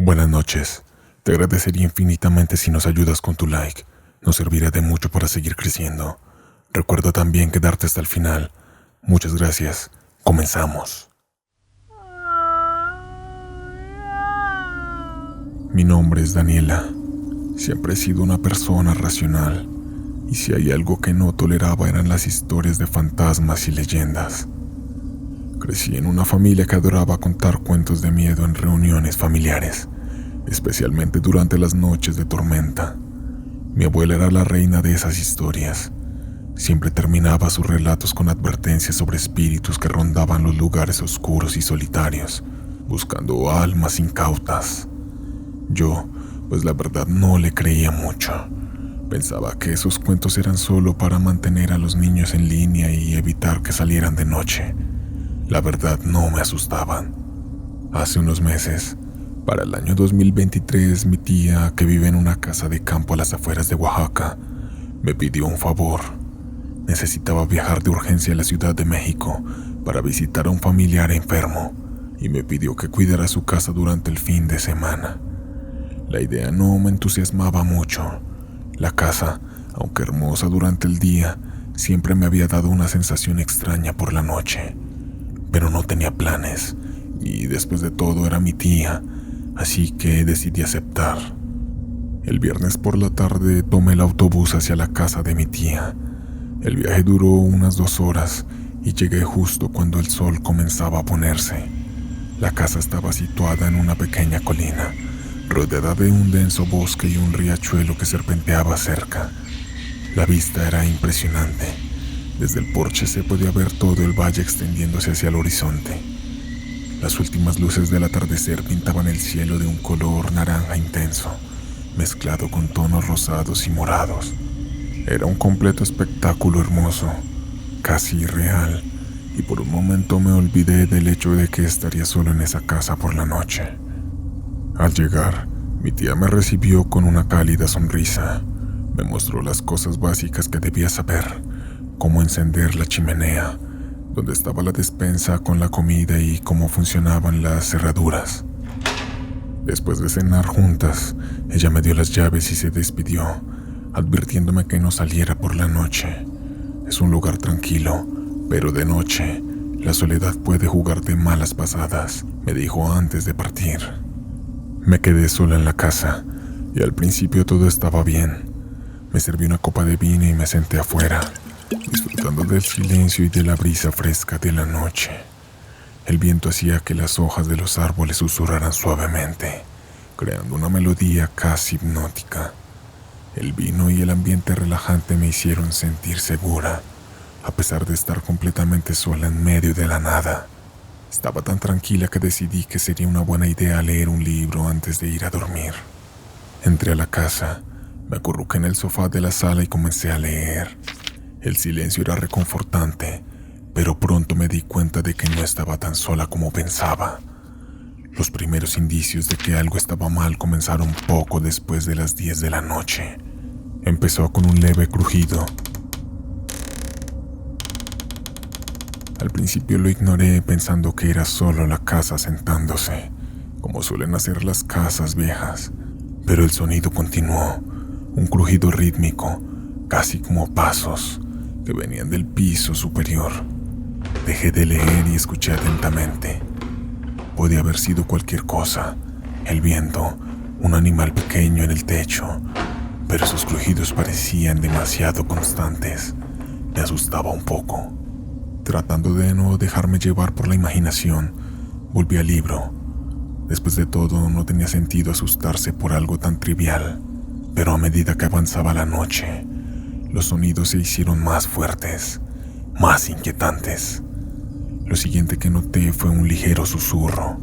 Buenas noches. Te agradecería infinitamente si nos ayudas con tu like. Nos servirá de mucho para seguir creciendo. Recuerda también quedarte hasta el final. Muchas gracias. Comenzamos. Mi nombre es Daniela. Siempre he sido una persona racional. Y si hay algo que no toleraba eran las historias de fantasmas y leyendas. Crecí en una familia que adoraba contar cuentos de miedo en reuniones familiares, especialmente durante las noches de tormenta. Mi abuela era la reina de esas historias. Siempre terminaba sus relatos con advertencias sobre espíritus que rondaban los lugares oscuros y solitarios, buscando almas incautas. Yo, pues la verdad no le creía mucho. Pensaba que esos cuentos eran solo para mantener a los niños en línea y evitar que salieran de noche. La verdad no me asustaban. Hace unos meses, para el año 2023, mi tía, que vive en una casa de campo a las afueras de Oaxaca, me pidió un favor. Necesitaba viajar de urgencia a la Ciudad de México para visitar a un familiar enfermo y me pidió que cuidara su casa durante el fin de semana. La idea no me entusiasmaba mucho. La casa, aunque hermosa durante el día, siempre me había dado una sensación extraña por la noche. Pero no tenía planes, y después de todo era mi tía, así que decidí aceptar. El viernes por la tarde tomé el autobús hacia la casa de mi tía. El viaje duró unas 2 horas y llegué justo cuando el sol comenzaba a ponerse. La casa estaba situada en una pequeña colina, rodeada de un denso bosque y un riachuelo que serpenteaba cerca. La vista era impresionante. Desde el porche se podía ver todo el valle extendiéndose hacia el horizonte. Las últimas luces del atardecer pintaban el cielo de un color naranja intenso, mezclado con tonos rosados y morados. Era un completo espectáculo hermoso, casi irreal, y por un momento me olvidé del hecho de que estaría solo en esa casa por la noche. Al llegar, mi tía me recibió con una cálida sonrisa. Me mostró las cosas básicas que debía saber, cómo encender la chimenea, dónde estaba la despensa con la comida y cómo funcionaban las cerraduras. Después de cenar juntas, ella me dio las llaves y se despidió, advirtiéndome que no saliera por la noche. Es un lugar tranquilo, pero de noche la soledad puede jugarte malas pasadas, me dijo antes de partir. Me quedé sola en la casa y al principio todo estaba bien. Me serví una copa de vino y me senté afuera, disfrutando del silencio y de la brisa fresca de la noche. El viento hacía que las hojas de los árboles susurraran suavemente, creando una melodía casi hipnótica. El vino y el ambiente relajante me hicieron sentir segura, a pesar de estar completamente sola en medio de la nada. Estaba tan tranquila que decidí que sería una buena idea leer un libro antes de ir a dormir. Entré a la casa, me acurruqué en el sofá de la sala y comencé a leer. El silencio era reconfortante, pero pronto me di cuenta de que no estaba tan sola como pensaba. Los primeros indicios de que algo estaba mal comenzaron poco después de las 10 de la noche. Empezó con un leve crujido. Al principio lo ignoré pensando que era solo la casa sentándose, como suelen hacer las casas viejas, pero el sonido continuó, un crujido rítmico, casi como pasos, que venían del piso superior. Dejé de leer y escuché atentamente. Podía haber sido cualquier cosa, el viento, un animal pequeño en el techo, pero esos crujidos parecían demasiado constantes. Me asustaba un poco. Tratando de no dejarme llevar por la imaginación, volví al libro. Después de todo, no tenía sentido asustarse por algo tan trivial, pero a medida que avanzaba la noche, los sonidos se hicieron más fuertes, más inquietantes. Lo siguiente que noté fue un ligero susurro.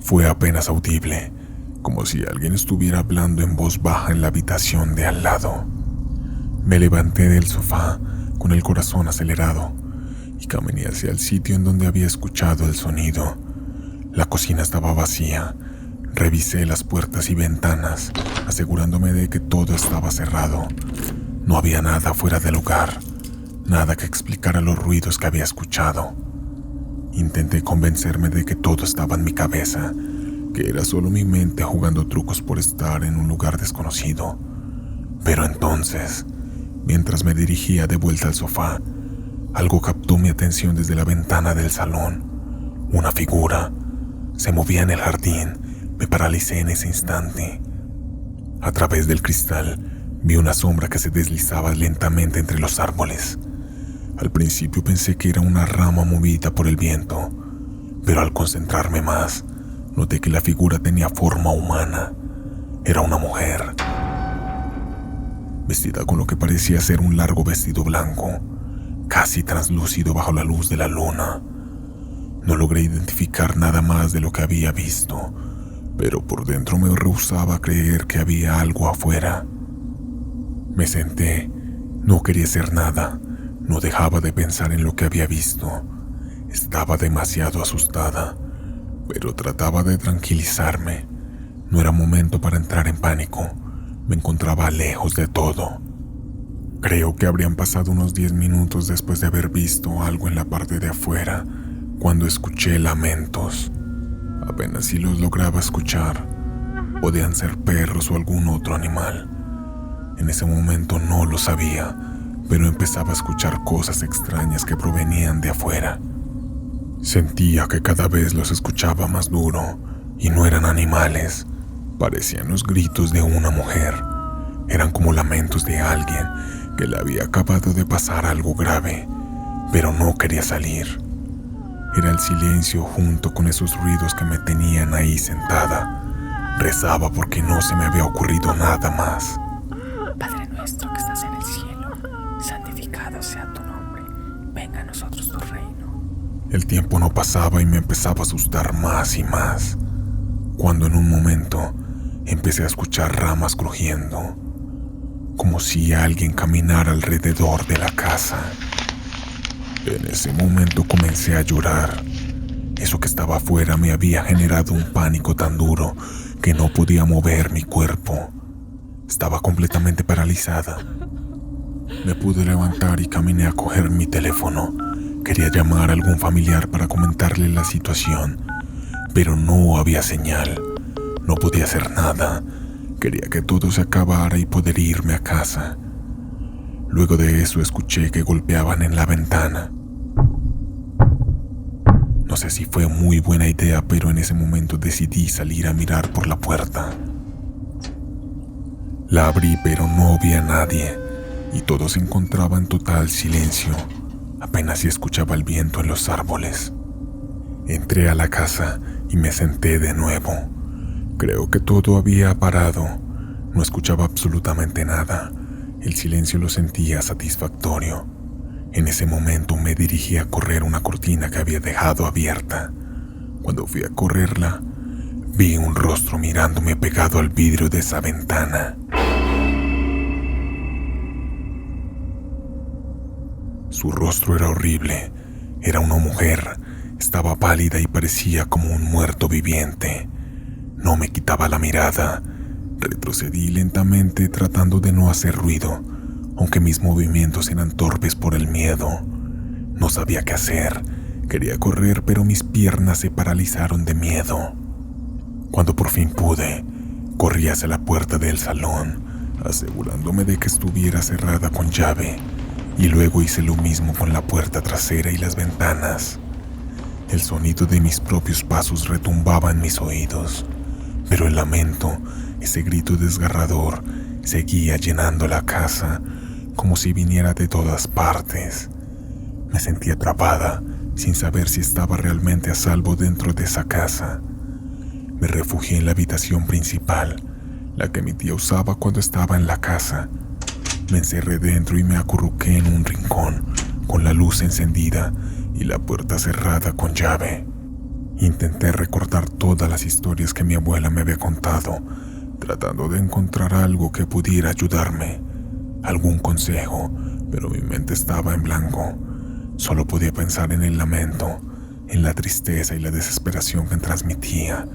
Fue apenas audible, como si alguien estuviera hablando en voz baja en la habitación de al lado. Me levanté del sofá con el corazón acelerado y caminé hacia el sitio en donde había escuchado el sonido. La cocina estaba vacía. Revisé las puertas y ventanas, asegurándome de que todo estaba cerrado. No había nada fuera del lugar, nada que explicara los ruidos que había escuchado. Intenté convencerme de que todo estaba en mi cabeza, que era solo mi mente jugando trucos por estar en un lugar desconocido. Pero entonces, mientras me dirigía de vuelta al sofá, algo captó mi atención desde la ventana del salón. Una figura se movía en el jardín. Me paralicé en ese instante. A través del cristal vi una sombra que se deslizaba lentamente entre los árboles. Al principio pensé que era una rama movida por el viento, pero al concentrarme más, noté que la figura tenía forma humana. Era una mujer, vestida con lo que parecía ser un largo vestido blanco, casi translúcido bajo la luz de la luna. No logré identificar nada más de lo que había visto, pero por dentro me rehusaba a creer que había algo afuera. Me senté, no quería hacer nada, no dejaba de pensar en lo que había visto. Estaba demasiado asustada, pero trataba de tranquilizarme. No era momento para entrar en pánico, me encontraba lejos de todo. Creo que habrían pasado unos 10 minutos después de haber visto algo en la parte de afuera, cuando escuché lamentos. Apenas si los lograba escuchar. Podían ser perros o algún otro animal. En ese momento no lo sabía, pero empezaba a escuchar cosas extrañas que provenían de afuera. Sentía que cada vez los escuchaba más duro, y no eran animales. Parecían los gritos de una mujer. Eran como lamentos de alguien que le había acabado de pasar algo grave, pero no quería salir. Era el silencio junto con esos ruidos que me tenían ahí sentada. Rezaba porque no se me había ocurrido nada más. Padre nuestro que estás en el cielo, santificado sea tu nombre. Venga a nosotros tu reino. El tiempo no pasaba y me empezaba a asustar más y más, cuando en un momento empecé a escuchar ramas crujiendo, como si alguien caminara alrededor de la casa. En ese momento comencé a llorar. Eso que estaba afuera me había generado un pánico tan duro que no podía mover mi cuerpo. Estaba completamente paralizada. Me pude levantar y caminé a coger mi teléfono. Quería llamar a algún familiar para comentarle la situación, pero no había señal. No podía hacer nada. Quería que todo se acabara y poder irme a casa. Luego de eso escuché que golpeaban en la ventana. No sé si fue muy buena idea, pero en ese momento decidí salir a mirar por la puerta. La abrí, pero no vi a nadie, y todo se encontraba en total silencio. Apenas si escuchaba el viento en los árboles. Entré a la casa y me senté de nuevo. Creo que todo había parado. No escuchaba absolutamente nada. El silencio lo sentía satisfactorio. En ese momento me dirigí a correr una cortina que había dejado abierta. Cuando fui a correrla, vi un rostro mirándome pegado al vidrio de esa ventana. Su rostro era horrible. Era una mujer. Estaba pálida y parecía como un muerto viviente. No me quitaba la mirada. Retrocedí lentamente tratando de no hacer ruido, aunque mis movimientos eran torpes por el miedo. No sabía qué hacer. Quería correr, pero mis piernas se paralizaron de miedo. Cuando por fin pude, corrí hacia la puerta del salón, asegurándome de que estuviera cerrada con llave, y luego hice lo mismo con la puerta trasera y las ventanas. El sonido de mis propios pasos retumbaba en mis oídos, pero el lamento, ese grito desgarrador, seguía llenando la casa, como si viniera de todas partes. Me sentí atrapada, sin saber si estaba realmente a salvo dentro de esa casa. Me refugié en la habitación principal, la que mi tía usaba cuando estaba en la casa. Me encerré dentro y me acurruqué en un rincón, con la luz encendida y la puerta cerrada con llave. Intenté recordar todas las historias que mi abuela me había contado, tratando de encontrar algo que pudiera ayudarme, algún consejo, pero mi mente estaba en blanco. Solo podía pensar en el lamento, en la tristeza y la desesperación que transmitía,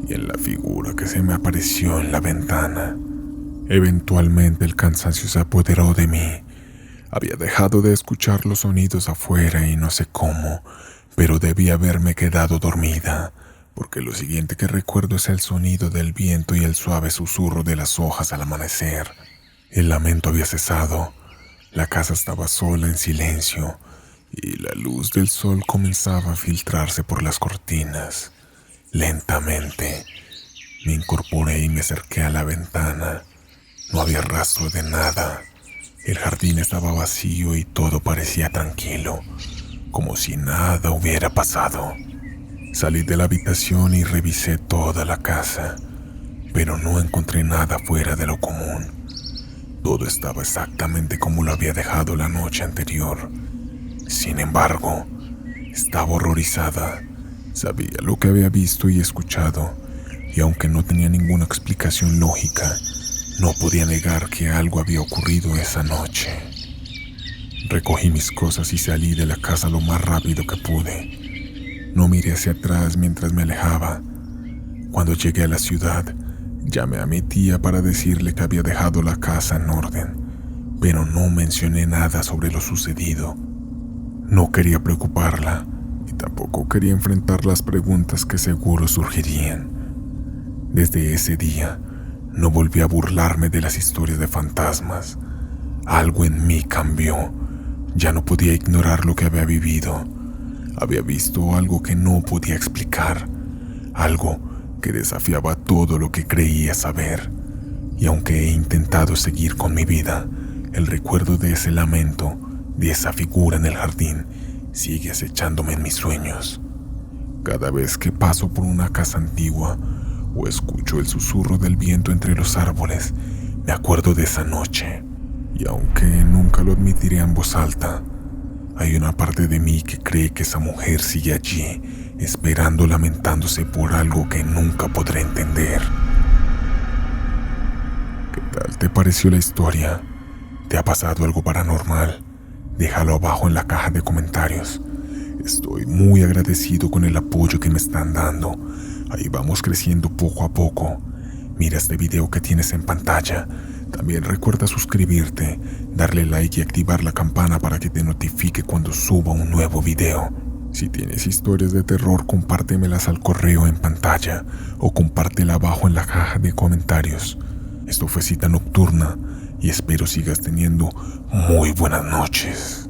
y en la figura que se me apareció en la ventana. Eventualmente el cansancio se apoderó de mí. Había dejado de escuchar los sonidos afuera y no sé cómo, pero debí haberme quedado dormida, porque lo siguiente que recuerdo es el sonido del viento y el suave susurro de las hojas al amanecer. El lamento había cesado, la casa estaba sola en silencio, y la luz del sol comenzaba a filtrarse por las cortinas. Lentamente, me incorporé y me acerqué a la ventana. No había rastro de nada. El jardín estaba vacío y todo parecía tranquilo, como si nada hubiera pasado. Salí de la habitación y revisé toda la casa, pero no encontré nada fuera de lo común. Todo estaba exactamente como lo había dejado la noche anterior. Sin embargo, estaba horrorizada. Sabía lo que había visto y escuchado, y aunque no tenía ninguna explicación lógica, no podía negar que algo había ocurrido esa noche. Recogí mis cosas y salí de la casa lo más rápido que pude. No miré hacia atrás mientras me alejaba. Cuando llegué a la ciudad, llamé a mi tía para decirle que había dejado la casa en orden, pero no mencioné nada sobre lo sucedido. No quería preocuparla y tampoco quería enfrentar las preguntas que seguro surgirían. Desde ese día, no volví a burlarme de las historias de fantasmas. Algo en mí cambió. Ya no podía ignorar lo que había vivido. Había visto algo que no podía explicar, algo que desafiaba todo lo que creía saber. Y aunque he intentado seguir con mi vida, el recuerdo de ese lamento, de esa figura en el jardín, sigue acechándome en mis sueños. Cada vez que paso por una casa antigua o escucho el susurro del viento entre los árboles, me acuerdo de esa noche. Y aunque nunca lo admitiré en voz alta, hay una parte de mí que cree que esa mujer sigue allí, esperando, lamentándose por algo que nunca podré entender. ¿Qué tal te pareció la historia? ¿Te ha pasado algo paranormal? Déjalo abajo en la caja de comentarios. Estoy muy agradecido con el apoyo que me están dando. Ahí vamos creciendo poco a poco. Mira este video que tienes en pantalla. También recuerda suscribirte, darle like y activar la campana para que te notifique cuando suba un nuevo video. Si tienes historias de terror, compártemelas al correo en pantalla o compártela abajo en la caja de comentarios. Esto fue Cita Nocturna y espero sigas teniendo muy buenas noches.